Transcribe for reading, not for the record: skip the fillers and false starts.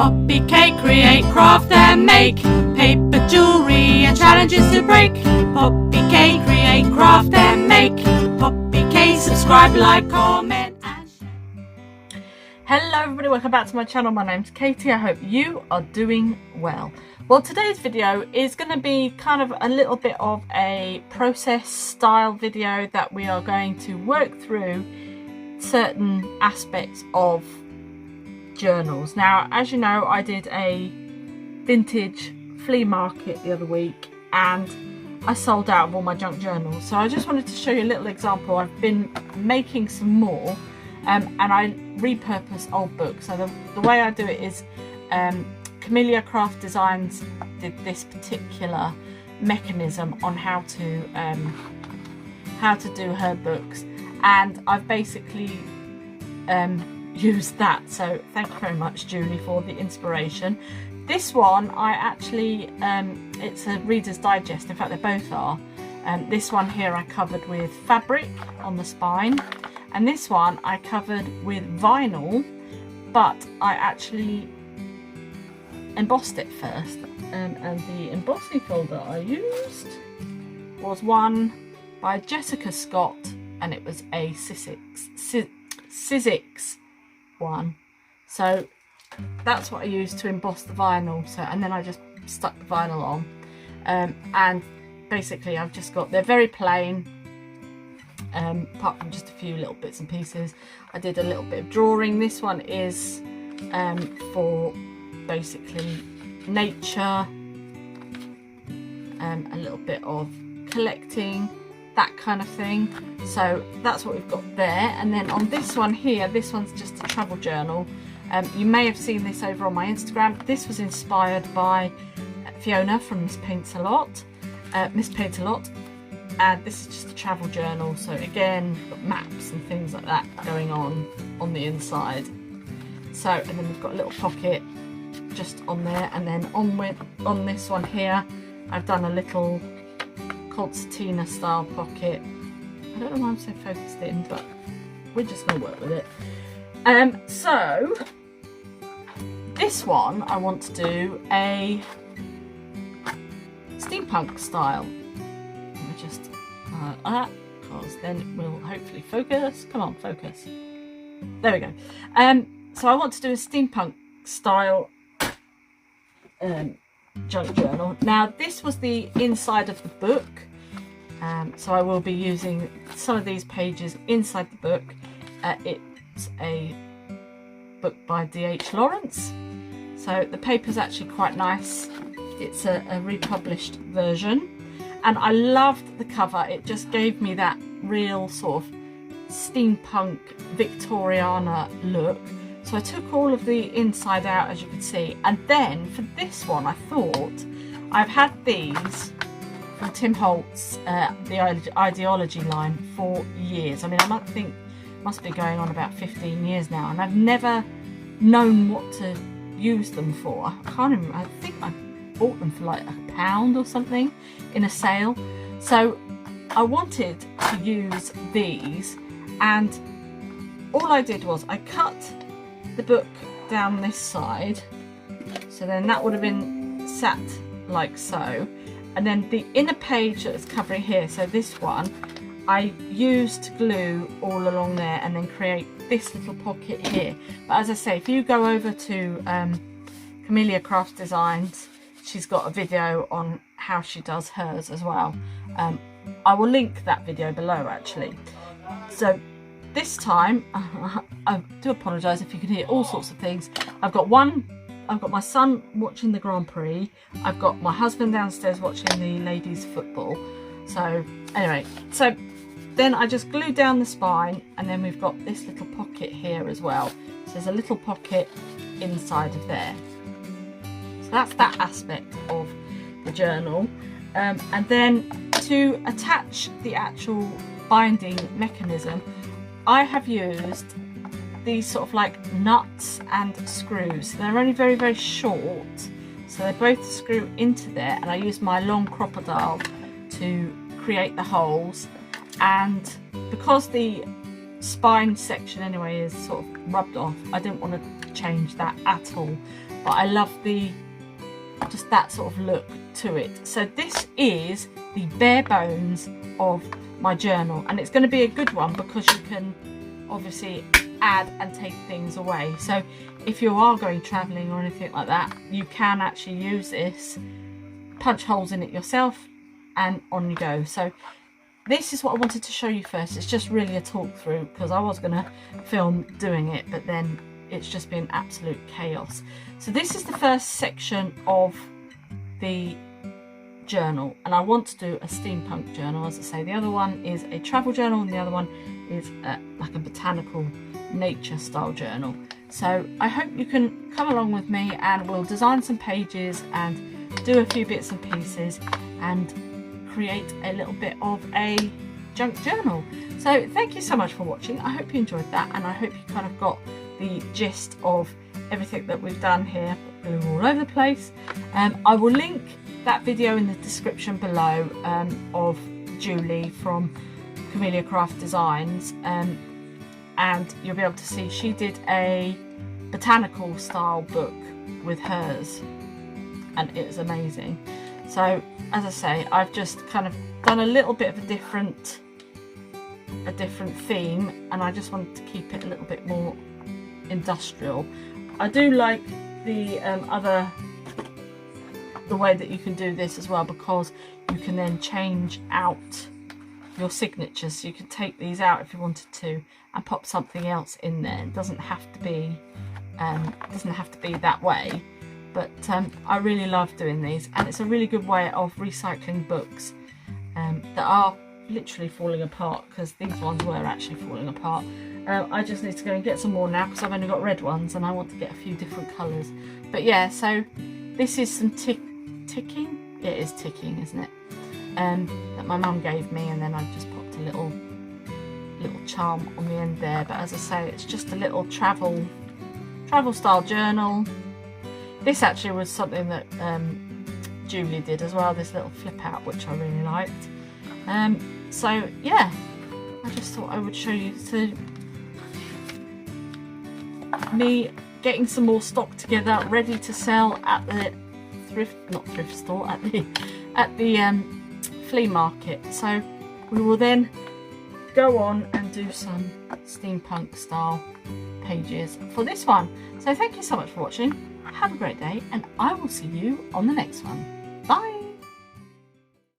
PoppyK, create, craft and make paper jewelry and challenges to break. PoppyK, create, craft and make. PoppyK, subscribe, like, comment and share. Hello everybody, welcome back to my channel. My name's Katie. I hope you are doing well. Well, today's video is going to be kind of a little bit of a process style video that we are going to work through certain aspects of journals. Now, as you know, I did a vintage flea market the other week and I sold out of all my junk journals, so I just wanted to show you a little example. I've been making some more and I repurpose old books. So the way I do it is Camelia Craft Designs did this particular mechanism on how to do her books, and I've basically used that. So thank you very much, Julie, for the inspiration. This one I actually it's a Reader's Digest, in fact they both are. This one here I covered with fabric on the spine, and this one I covered with vinyl, but I actually embossed it first, and the embossing folder I used was one by Jessica Scott, and it was a Sizzix one. So that's what I used to emboss the vinyl. So, and then I just stuck the vinyl on, and basically I've just got, they're very plain, apart from just a few little bits and pieces. I did a little bit of drawing. This one is for basically nature, a little bit of collecting, that kind of thing. So that's what we've got there. And then on this one here, this one's just a travel journal. You may have seen this over on my Instagram. This was inspired by Fiona from Miss Paints a Lot, and this is just a travel journal. So again, we've got maps and things like that going on the inside. So, and then we've got a little pocket just on there, and then on this one here I've done a little concertina style pocket. I don't know why I'm so focused in, but we're just going to work with it. So this one I want to do a steampunk style. Let me just that, because then it will hopefully focus. Come on, focus. There we go. So I want to do a steampunk style junk journal. Now this was the inside of the book, so I will be using some of these pages inside the book. It's a book by D.H. Lawrence, so the paper's actually quite nice. It's a republished version, and I loved the cover. It just gave me that real sort of steampunk Victoriana look. So I took all of the inside out, as you can see, and then for this one I thought, I've had these from Tim Holtz, the Ideology line, for years. I mean, I think must be going on about 15 years now, and I've never known what to use them for. I can't remember, I think I bought them for like £1 or something in a sale. So I wanted to use these, and all I did was I cut the book down this side, so then that would have been sat like so, and then the inner page that's covering here, so this one I used glue all along there and then create this little pocket here. But as I say, if you go over to Camelia Craft Designs, she's got a video on how she does hers as well. I will link that video below actually. So this time, I do apologise if you can hear all sorts of things. I've got my son watching the Grand Prix. I've got my husband downstairs watching the ladies' football. So anyway, so then I just glued down the spine, and then we've got this little pocket here as well. So there's a little pocket inside of there. So that's that aspect of the journal. And then to attach the actual binding mechanism, I have used these sort of like nuts and screws. They're only very, very short, so they both screw into there, and I used my long crocodile to create the holes. And because the spine section anyway is sort of rubbed off, I didn't want to change that at all. but I love just that sort of look to it. So this is the bare bones of my journal, and it's going to be a good one because you can obviously add and take things away. So if you are going traveling or anything like that, you can actually use this, punch holes in it yourself, and on you go. So this is what I wanted to show you first. It's just really a talk through because I was going to film doing it, but then it's just been absolute chaos. So this is the first section of the journal, and I want to do a steampunk journal. As I say, the other one is a travel journal and the other one is like a botanical nature style journal. So I hope you can come along with me and we'll design some pages and do a few bits and pieces and create a little bit of a junk journal. So thank you so much for watching. I hope you enjoyed that, and I hope you kind of got the gist of everything that we've done here. We're all over the place. I will link that video in the description below of Julie from Camelia Craft Designs, and you'll be able to see she did a botanical style book with hers, and it was amazing. So as I say, I've just kind of done a little bit of a different theme, and I just wanted to keep it a little bit more industrial. I do like the way that you can do this as well, because you can then change out your signatures. So you can take these out if you wanted to and pop something else in there. It doesn't have to be that way. But I really love doing these, and it's a really good way of recycling books that are literally falling apart, because these ones were actually falling apart. I just need to go and get some more now because I've only got red ones and I want to get a few different colours. But yeah, so this is some ticking. Yeah, it is ticking, isn't it? That my mum gave me, and then I've just popped a little charm on the end there. But as I say, it's just a little travel style journal. This actually was something that Julie did as well, this little flip out, which I really liked. So yeah, I just thought I would show you me getting some more stock together, ready to sell at the at the flea market. So we will then go on and do some steampunk style pages for this one. So thank you so much for watching. Have a great day, and I will see you on the next one.